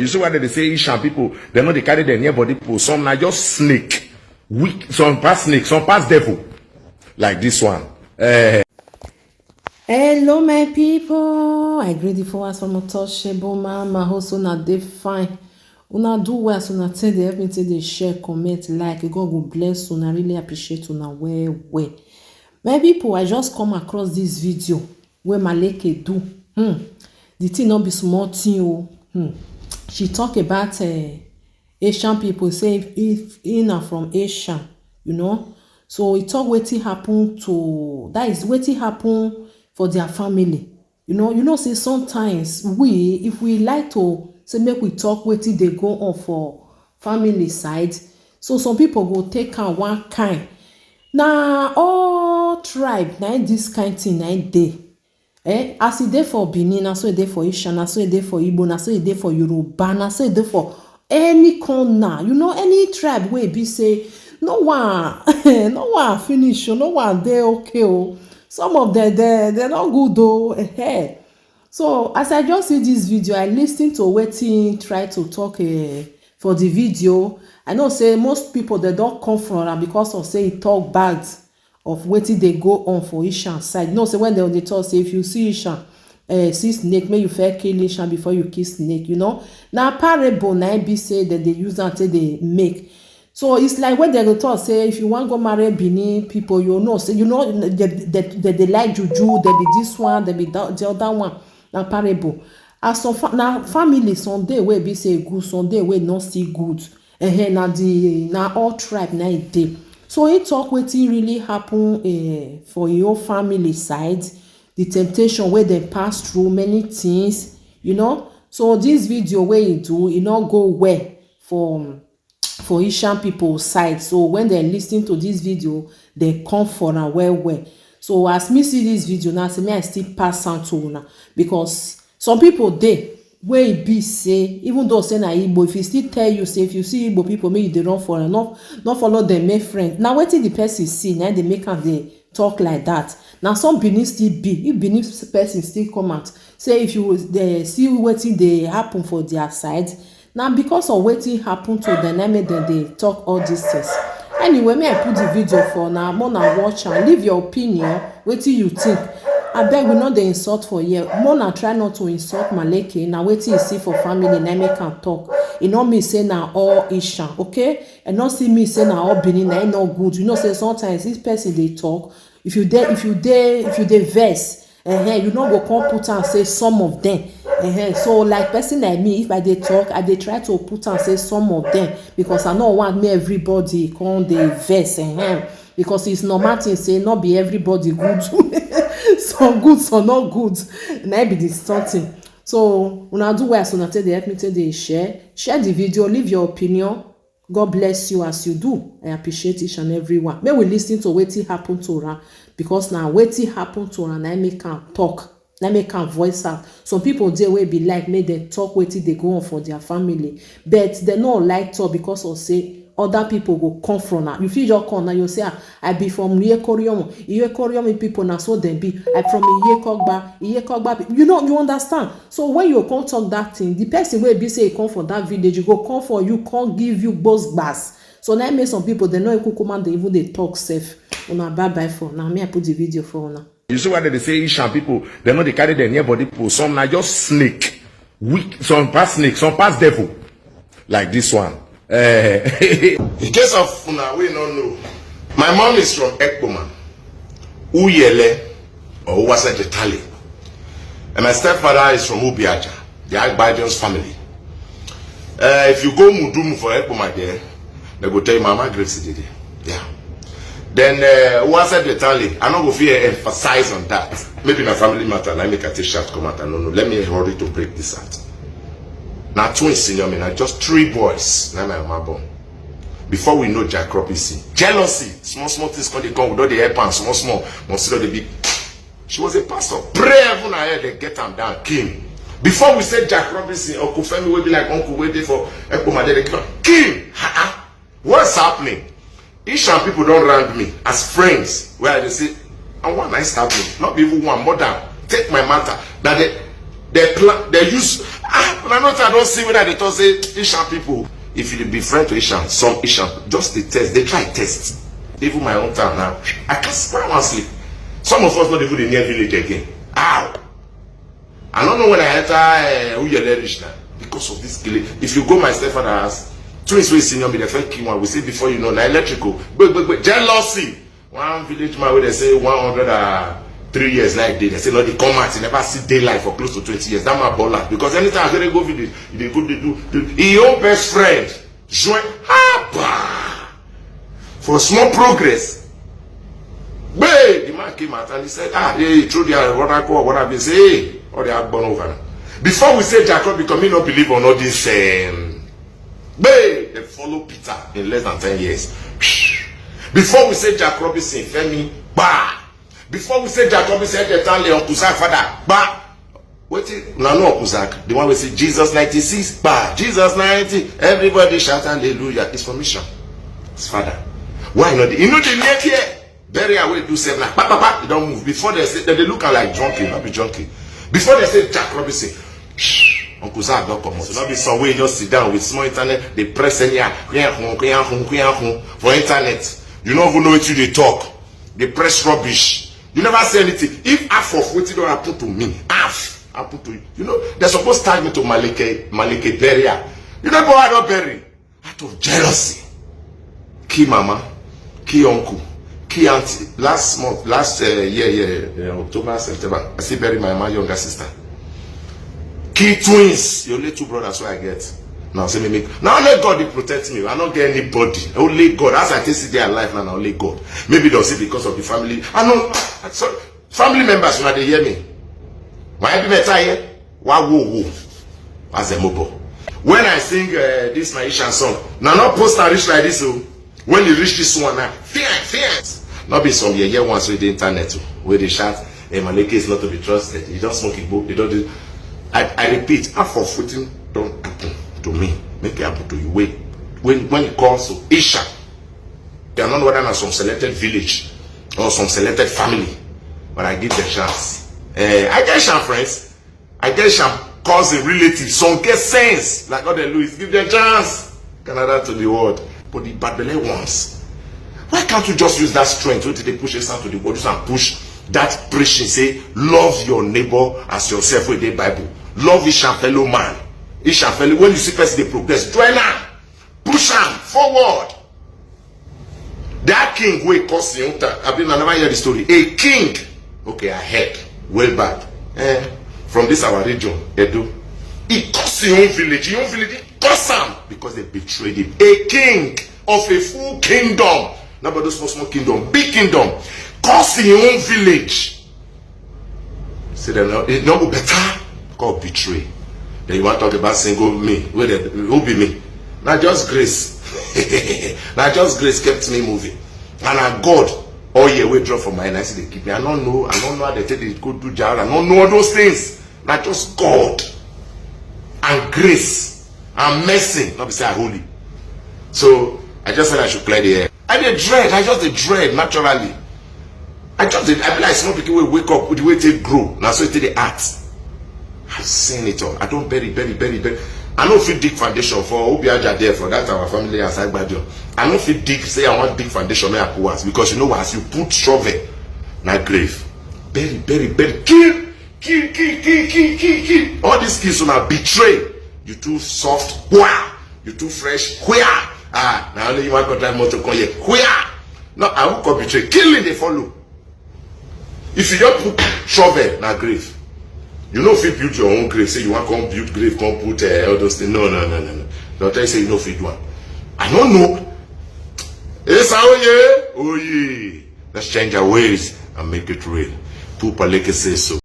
You see why they say Esan people, they know they carry their near body people. Some are just snake, weak, some pass snake, some pass devil. Like this one. Hello my people, I greet you for us from untouchable mama. Also not they fine. Una do well, so not tell they help me till they share, comment, like. God will bless you. I really appreciate you now. Where. My people, I just come across this video where Maleke do. The thing not be small thing. She talk about Asian people. Say if in are from Asia, you know. So it talk wetin happen to that is wetin happen for their family. You know, say sometimes if we like to say make we talk wetin dey go on for family side, so some people go take am one kind. Na all tribe na this kind thing na dey. As e dey for Benin, na so e dey for Esan, na so e dey for Igbo, na so e dey for Yoruba, na so e dey for any corner. You know, any tribe wey be say no one finish, no one dey okay o. Some of them they're not good though. So as I just see this video, I listen to wetin try to talk for the video. I know say most people they don't come from am because of say e talk bad of wetin dey go on for Esan side. You know, say when they talk say if you see Esan see snake, make you first kill Esan before you kill snake. You know, na parable na be say that they use until they make. So it's like when they go talk say if you want go marry Benin people, you know, say they like juju, they be this one, they be the other one. Na parable. As some na family Sunday wey be say good, Sunday wey not see good. Na all tribe na it dey. So he talk wetin really happen for your family side, the temptation where they pass through many things, you know. So this video where he do, it not go well for Esan people side. So when they listen to this video, they come for am well. So as me see this video now, say me I still pass on to una because some people dey where e be say even though say na Igbo, if he still tell you say if you see Igbo people make you dey run for am, not follow them, make friend. Now wetin the person see na they make am dey talk like that. Now some Benin still be, if Benin person still come out say if you see wetin dey happen for their side, now because of wetin happen to them, na make them dey talk all these things. Anyway, may I put the video for now. More na watch and leave your opinion. Wetin you think? I beg we not the insult for here. More na try not to insult Maleke. Now wetin you see for family, na make am talk. E no mean say na all Esan, okay? And not see me say na all Benin, na not good. You know, say sometimes this person they talk. If you dey vex, you no go come put and say some of them. So like person like me, if I dey talk, I dey try to put and say some of them because I no want me everybody come dey vex. Because it's normal thing say not be everybody good. Some good, some not good. Na be this something. So una do well, so na tell they help me tell they share the video, leave your opinion. God bless you as you do. I appreciate each and every one. May we listen to wetin happen to her because now wetin happen to her, na make am talk. Na make am voice out. Some people dey wey be like make them talk wetin dey go on for their family, but they no like talk because of say other people go come from her. You fit just come now, you say I be from Iyekoriom people, na so dem be. I from Iyekogba. You know, you understand. So when you come talk that thing, the person wey be say e come from that village, you go come for you, come give you both gbas. So now make some people they know Ikukuma, they even they talk safe. Una bye for now. Me I put the video for una. You see why they say Esan people, they know they carry their near body people. Some are just snake, weak, some pass snake, some pass devil. Like this one. In case of una we don't know, my mom is from Ekpoma, Uyele or Uwasejetale, and my stepfather is from Ubiaja, the Agbadion's family. If you go Mudumu for Ekpoma there, they go tell you Mama Grace did it. Yeah. Then Uwasejetale, I'm not going to emphasize on that. Maybe my family matter, and I make a t-shirt come out. No, let me hurry to break this out. Now twins senior me, now just 3 boys. Now my mama born. Before we know Jack Robinson, jealousy, small things come they come without the help and small, consider the big. She was a pastor. Pray everyone ahead, they get them down, king. Before we say Jack Robinson, Uncle Femi will be like Uncle waiting for Ekpoma, they come, king. What's happening? Esan people don't rank me as friends. Where they say, and one nice happening, not even one more than take my matter. That They use I don't see whether they talk say Esan people. If you be friend to Esan, some Esan, just the test, they try test. Even my own town now, I can't sleep. Some of us not even in near village again. Ow! I don't know when I enter Uyele now because of this killing. If you go my stepfather's house, twins will senior me the first key one. We say before you know, na electrical, but jealousy. One village man where they say 103 years like they say no, they come out, they never see daylight for close to 20 years. That my baller because anytime they go village, they go they do. His own best friend join for small progress. But the man came out and he said, hey, through the what I've been saying, hey, or they are born over. Before we say Jacob, because me not believe on all this, they follow Peter in less than 10 years. Before we say Jack Robinson, Femi, bah. Before we say Jack Robinson, the town Leon Kuzak, father, bah. Wait, no, Kuzak. The one we say Jesus 96, bah. Jesus 90. Everybody shout hallelujah. It's for mission. It's father. Why not? You know the neck here. Very away do 7 like they don't move. Before they say they look like junkie, not be junkie. Before they say Jack Robinson, Uncle Zach don't come out. So not be some way just sit down with small internet, they press any for internet. You don't even know what they talk. They press rubbish. You never say anything. If half of what don't happen to me, half happen to you. You know, they're supposed to tag me to Maleke burial. You know what I don't bury? Out of jealousy. Key mama, key uncle. Key auntie, last year, October, September, I still bury my younger sister. Key twins, the only 2 brothers where I get. Now say me now only God will protect me. I don't get anybody. Only God. As I see their life now, only God. Maybe they'll say because of the family. I know family members when they hear me. Why be better here? Why woo as a mobile. When I sing this my Esan song, now not post and reach like this. When you reach this one now, fear. Not be some year once with the internet where they shout, hey, Maleke is not to be trusted. You don't smoke a book, you don't do. I repeat, half of what don't happen to me. Make it happen to you. Wait. When it comes to Esan, they are not whether in some selected village or some selected family. But I give the chance. I get Esan friends. I get Esan cousin, relatives. Some get sense. Like other Louis. Give them chance. Canada to the world. But the bad belly ones. Why can't you just use that strength? Why did they push Esan to the world and push that preaching? Say, love your neighbor as yourself with the Bible. Love Esan fellow man. Esan fellow. When you see person they progress, join am. Push am forward. That king wey cause him. I never hear the story. A king. Okay, I heard. Well bad. From this our region, Edo. He caused his own village. His own village caused him because they betrayed him. A king of a full kingdom. Not about those small kingdom, big kingdom. Cause in your own village. Say that it no go better. Called betray. Then you want to talk about single me. Who be me? Now just grace. Now just grace kept me moving. And I God all year we draw from my eyes. They keep me. I don't know how they tell they go do jar. I don't know all those things. Now just God and grace and mercy. Not be say I holy. So I just said I should clear the air. I just dread naturally. I be like small people will wake up with the way they grow. Now so they act. I've seen it all. I don't bury. I don't feel dig foundation for Obiaja there for that our family aside Badio. I don't feel dig say I want dig foundation where I put once because you know what, as you put shovel, not grave. Bury. Kill. All these kids will betray. You too soft. Wah. You too fresh. Where? Now only you want to drive motor come here. Where? No, I won't come betray. Killing they follow. If you don't put shovel, na grave. You know if you build your own grave, say you want to come build grave, come put all those things. No. Don't tell you say you know if you do one. I don't know. Esan, oh yeah. Let's change our ways and make it real. Maleke says so.